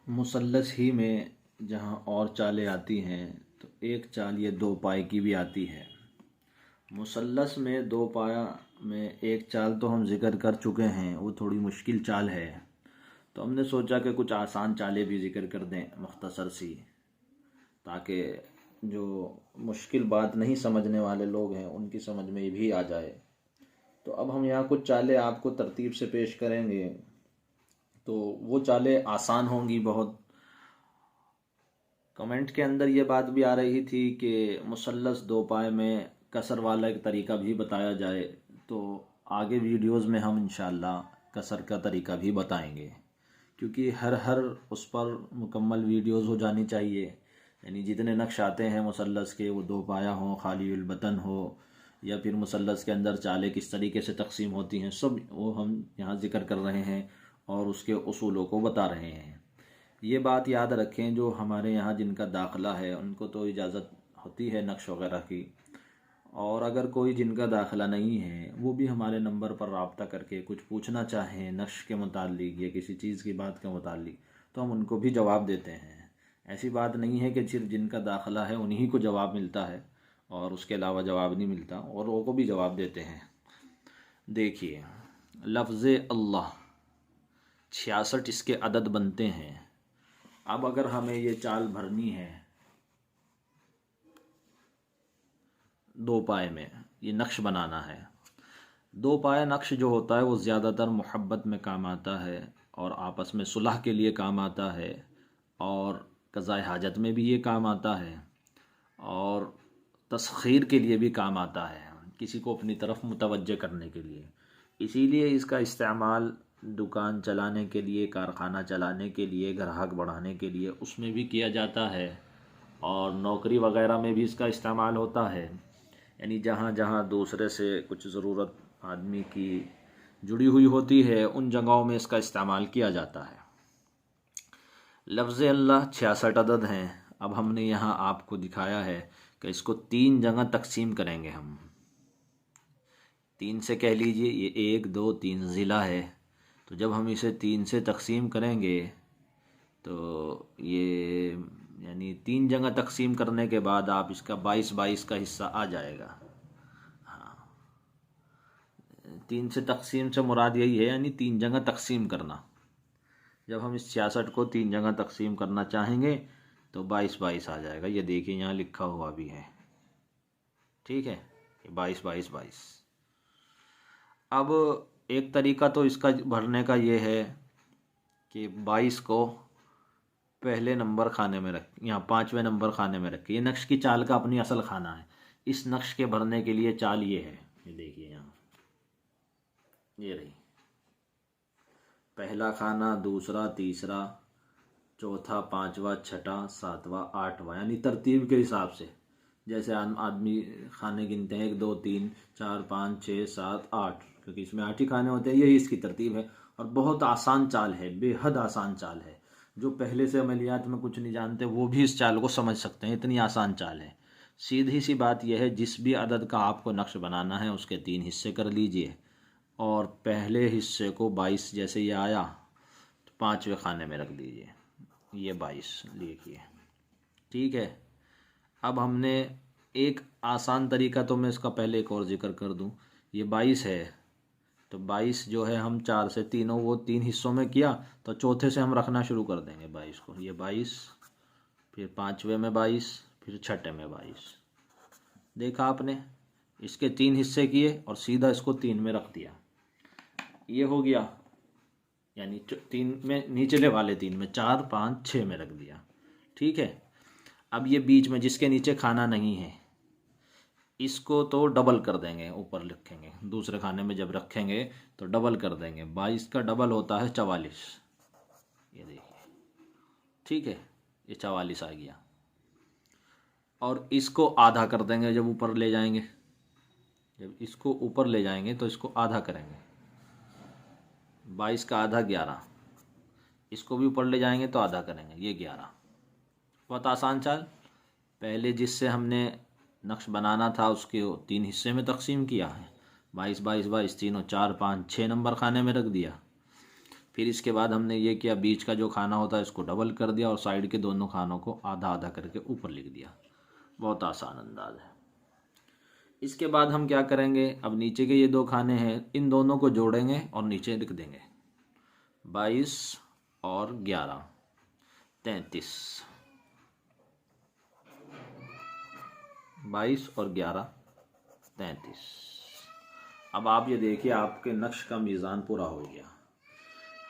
मुसल्लस ही में जहाँ और चालें आती हैं तो एक चाल ये दो पाए की भी आती है। मुसल्लस में दो पाया में एक चाल तो हम जिक्र कर चुके हैं, वो थोड़ी मुश्किल चाल है। तो हमने सोचा कि कुछ आसान चालें भी जिक्र कर दें मुख्तसर सी, ताकि जो मुश्किल बात नहीं समझने वाले लोग हैं उनकी समझ में भी आ जाए। तो अब हम यहाँ कुछ चालें आपको तरतीब से पेश करेंगे। तो वो चालें आसान होंगी बहुत। कमेंट के अंदर ये बात भी आ रही थी कि मुसल्लस दो पाए में कसर वाला एक तरीका भी बताया जाए, तो आगे वीडियोस में हम इंशाल्लाह कसर का तरीका भी बताएंगे, क्योंकि हर उस पर मुकम्मल वीडियोस हो जानी चाहिए। यानी जितने नक्श आते हैं मुसल्लस के, वो दो पाया हो, खालीउल बतन हो, या फिर मुसल्लस के अंदर चालें किस तरीके से तकसीम होती हैं, सब वो हम यहाँ ज़िक्र कर रहे हैं और उसके उसूलों को बता रहे हैं। ये बात याद रखें, जो हमारे यहाँ जिनका दाखिला है उनको तो इजाज़त होती है नक्श वगैरह की, और अगर कोई जिनका दाखिला नहीं है वो भी हमारे नंबर पर रब्ता करके कुछ पूछना चाहें नक्श के मुतालिक या किसी चीज़ की बात के मुतालिक, तो हम उनको भी जवाब देते हैं। ऐसी बात नहीं है कि सिर्फ जिनका दाखिला है उन्हीं को जवाब मिलता है और उसके अलावा जवाब नहीं मिलता, और वो को भी जवाब देते हैं। देखिए, लफ्ज़ अल्लाह 66 इसके अदद बनते हैं। अब अगर हमें ये चाल भरनी है दो पाए में, ये नक्श बनाना है। दो पाया नक्श जो होता है वो ज़्यादातर मोहब्बत में काम आता है और आपस में सुलह के लिए काम आता है, और क़ज़ाए हाजत में भी ये काम आता है, और तस्खीर के लिए भी काम आता है, किसी को अपनी तरफ मुतवज्जे करने के लिए। इसीलिए इसका इस्तेमाल दुकान चलाने के लिए, कारखाना चलाने के लिए, ग्राहक बढ़ाने के लिए उसमें भी किया जाता है, और नौकरी वगैरह में भी इसका इस्तेमाल होता है। यानी जहाँ जहाँ दूसरे से कुछ ज़रूरत आदमी की जुड़ी हुई होती है उन जगहों में इसका इस्तेमाल किया जाता है। लफ्ज़ अल्लाह 66 अदद हैं। अब हमने यहाँ आपको दिखाया है कि इसको तीन जगह तकसीम करेंगे हम। तीन से कह लीजिए, ये 1 2 3 ज़िला है। तो जब हम इसे तीन से तकसीम करेंगे तो ये यानी तीन जगह तकसीम करने के बाद आप इसका 22 का हिस्सा आ जाएगा। हाँ, तीन से तकसीम से मुराद यही है, यानी तीन जगह तकसीम करना। जब हम इस 66 को तीन जगह तकसीम करना चाहेंगे तो 22 आ जाएगा। ये देखिए यहाँ लिखा हुआ भी है, ठीक है, 22 22 22। अब एक तरीका तो इसका भरने का ये है कि 22 को पहले नंबर खाने में रख, यहाँ 5वें नंबर खाने में रखिए। ये नक्श की चाल का अपनी असल खाना है। इस नक्श के भरने के लिए चाल ये है, ये देखिए यहाँ, ये रही पहला खाना, दूसरा, तीसरा, चौथा, पांचवा, छठा, सातवां, आठवां, यानी तरतीब के हिसाब से। जैसे आदमी खाने गिनते हैं 1 2 3 4 5 6 7 8, क्योंकि इसमें 8 ही खाने होते हैं, यही इसकी तरतीब है। और बहुत आसान चाल है, बेहद आसान चाल है। जो पहले से अमलियात में कुछ नहीं जानते वो भी इस चाल को समझ सकते हैं, इतनी आसान चाल है। सीधी सी बात यह है, जिस भी अदद का आपको नक्श बनाना है उसके 3 हिस्से कर लीजिए, और पहले हिस्से को 22 जैसे ये आया तो 5वें खाने में रख दीजिए। ये 22 लिखिए, ठीक है। अब हमने एक आसान तरीका, तो मैं इसका पहले एक और ज़िक्र कर दूं। ये 22 है, तो 22 जो है हम 4 से तीनों वो 3 हिस्सों में किया, तो चौथे से हम रखना शुरू कर देंगे 22 को। ये 22, फिर 5वें में 22, फिर छठे में 22। देखा आपने, इसके 3 हिस्से किए और सीधा इसको 3 में रख दिया। ये हो गया, यानी 3 में, निचले वाले 3 में 4 5 6 में रख दिया, ठीक है। अब ये बीच में जिसके नीचे खाना नहीं है इसको तो डबल कर देंगे, ऊपर लिखेंगे, दूसरे खाने में जब रखेंगे तो डबल कर देंगे। 22 का डबल होता है 44, ये देखिए, ठीक है, ये 44 आ गया। और इसको आधा कर देंगे जब ऊपर ले जाएंगे, जब इसको ऊपर ले जाएंगे तो इसको आधा करेंगे। 22 का आधा 11, इसको भी ऊपर ले जाएंगे तो आधा करेंगे, ये 11। बहुत आसान चाल। पहले जिससे हमने नक्श बनाना था उसके 3 हिस्से में तकसीम किया है, 22 22 22, तीनों 4 5 6 नंबर खाने में रख दिया। फिर इसके बाद हमने ये किया, बीच का जो खाना होता है इसको डबल कर दिया और साइड के दोनों खानों को आधा आधा करके ऊपर लिख दिया। बहुत आसान अंदाज है। इसके बाद हम क्या करेंगे, अब नीचे के ये दो खाने हैं, इन दोनों को जोड़ेंगे और नीचे लिख देंगे 22 और 11 33। 22 और 11 33। अब आप ये देखिए आपके नक्श का मीज़ान पूरा हो गया।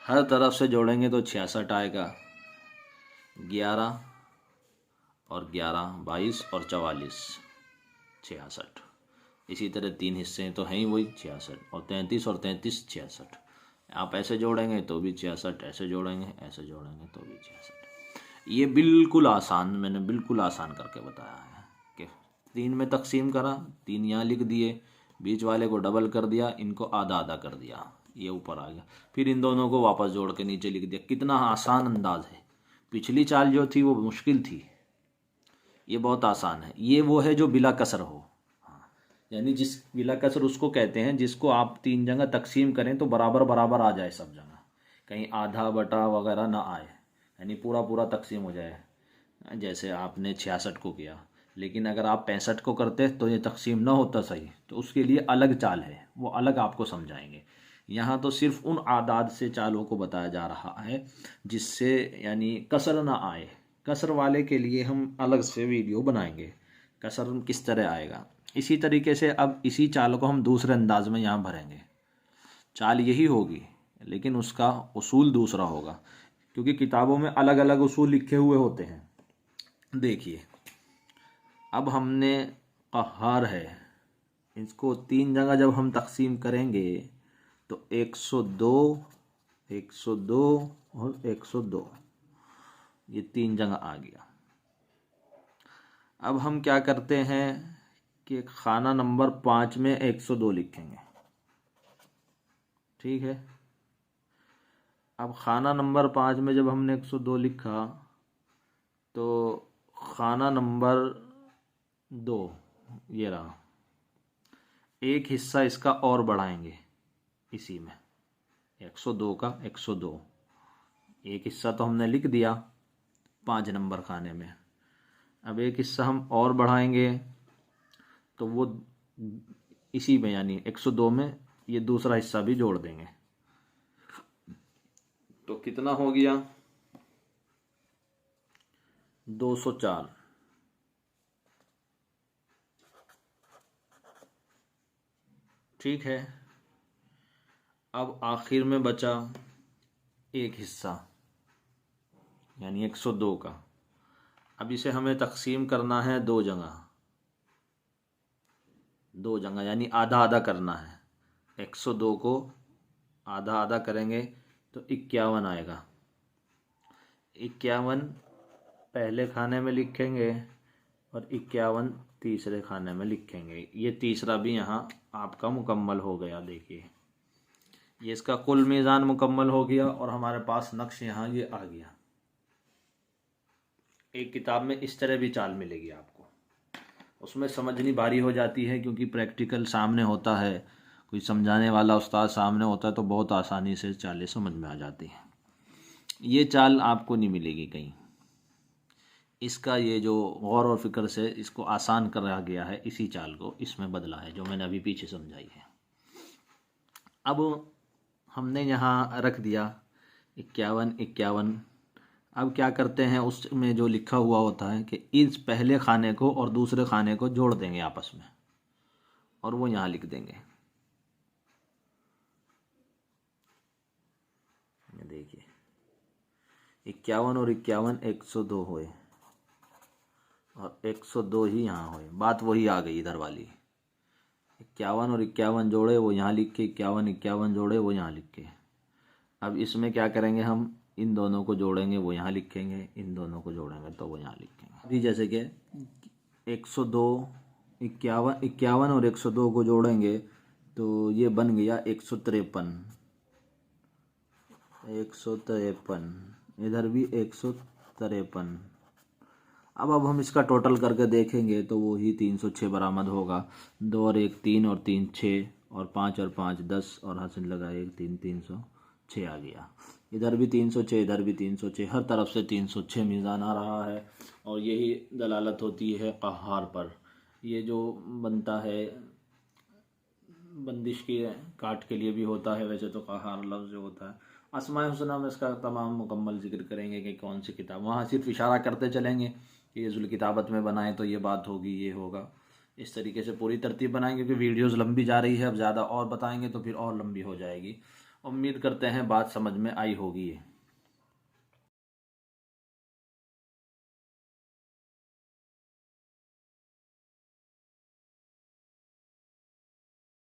हर तरफ से जोड़ेंगे तो 66 आएगा। 11 और 11 22 और 44 66। इसी तरह 3 हिस्से तो हैं ही वही 66, और 33 और 33 66। आप ऐसे जोड़ेंगे तो भी 66, ऐसे जोड़ेंगे ऐसे जोड़ेंगे तो भी 66। ये बिल्कुल आसान, मैंने बिल्कुल आसान करके बताया है कि 3 में तकसीम करा, 3 यहाँ लिख दिए, बीच वाले को डबल कर दिया, इनको आधा आधा कर दिया, ये ऊपर आ गया, फिर इन दोनों को वापस जोड़ के नीचे लिख दिया। कितना आसान अंदाज है। पिछली चाल जो थी वो मुश्किल थी, ये बहुत आसान है। ये वो है जो बिला कसर हो, यानी जिस बिला कसर उसको कहते हैं जिसको आप 3 जगह तकसीम करें तो बराबर बराबर आ जाए सब जगह, कहीं आधा बटा वगैरह ना आए, यानी पूरा पूरा तकसीम हो जाए। जैसे आपने 66 को किया, लेकिन अगर आप 65 को करते तो ये तकसीम ना होता सही, तो उसके लिए अलग चाल है, वो अलग आपको समझाएंगे। यहाँ तो सिर्फ उन आदाद से चालों को बताया जा रहा है जिससे यानी कसर ना आए। कसर वाले के लिए हम अलग से वीडियो बनाएंगे, कसर किस तरह आएगा। इसी तरीके से अब इसी चाल को हम दूसरे अंदाज में यहाँ भरेंगे। चाल यही होगी लेकिन उसका उसूल दूसरा होगा, क्योंकि किताबों में अलग अलग उसूल लिखे हुए होते हैं। देखिए अब हमने क़हार है, इसको 3 जगह जब हम तकसीम करेंगे तो 102 102 और 102, ये 3 जगह आ गया। अब हम क्या करते हैं कि खाना नंबर 5 में 102 लिखेंगे, ठीक है। अब खाना नंबर 5 में जब हमने 102 लिखा तो खाना नंबर 2 ये रहा, एक हिस्सा इसका और बढ़ाएंगे, इसी में 102 का 102, एक हिस्सा तो हमने लिख दिया 5 नंबर खाने में। अब एक हिस्सा हम और बढ़ाएंगे तो वो इसी में यानी 102 में ये दूसरा हिस्सा भी जोड़ देंगे, तो कितना हो गया 204। ठीक है। अब आखिर में बचा एक हिस्सा यानी 102 का। अब इसे हमें तकसीम करना है 2 जगह, 2 जगह यानी आधा आधा करना है। 102 को आधा आधा करेंगे तो 51 आएगा। 51 पहले खाने में लिखेंगे और 51 तीसरे खाने में लिखेंगे। ये तीसरा भी यहाँ आपका मुकम्मल हो गया। देखिए ये इसका कुल मीज़ान मुकम्मल हो गया और हमारे पास नक्श यहाँ ये आ गया। एक किताब में इस तरह भी चाल मिलेगी आपको, उसमें समझनी भारी हो जाती है क्योंकि प्रैक्टिकल सामने होता है, कोई समझाने वाला उस्ताद सामने होता है तो बहुत आसानी से चालें समझ में आ जाती हैं। ये चाल आपको नहीं मिलेगी कहीं। इसका ये जो गौर और फिक्र से इसको आसान करा गया है, इसी चाल को इसमें बदला है जो मैंने अभी पीछे समझाई है। अब हमने यहाँ रख दिया 51 51। अब क्या करते हैं, उसमें जो लिखा हुआ होता है कि इस पहले खाने को और दूसरे खाने को जोड़ देंगे आपस में और वो यहाँ लिख देंगे। ये देखिए 51 और 51 102 हुए और 102 ही यहाँ हुए। बात वही आ गई इधर वाली। 51 और 51 जोड़े वो यहाँ लिख के, 51 51 जोड़े वो यहाँ लिख के। अब इसमें क्या करेंगे, हम इन दोनों को जोड़ेंगे वो यहाँ लिखेंगे, इन दोनों को जोड़ेंगे तो वो यहाँ लिखेंगे। अभी जैसे कि 102 51 और 102 को जोड़ेंगे तो ये बन गया 153। 153 इधर भी 153। अब हम इसका टोटल करके देखेंगे तो वो ही 306 बरामद होगा। 2 और 1 3 और 3 6 और 5 और 5 10 और हासिल लगा 1 3 300 6 आ गया, इधर भी 306, इधर भी 306, हर तरफ से 306 मीज़ान आ रहा है। और यही दलालत होती है क़हार पर। ये जो बनता है बंदिश के काट के लिए भी होता है, वैसे तो क़हार लफ्ज़ जो होता है, अस्माए हुस्ना में इसका तमाम मुकम्मल ज़िक्र करेंगे कि कौन सी किताब, वहाँ सिर्फ इशारा करते चलेंगे कि ये ज़ुल किताबत में बनाएं तो ये बात होगी, ये होगा। इस तरीके से पूरी तरतीब बनाएंगे क्योंकि वीडियोज़ लंबी जा रही है, अब ज़्यादा और बताएंगे तो फिर और लंबी हो जाएगी। उम्मीद करते हैं बात समझ में आई होगी।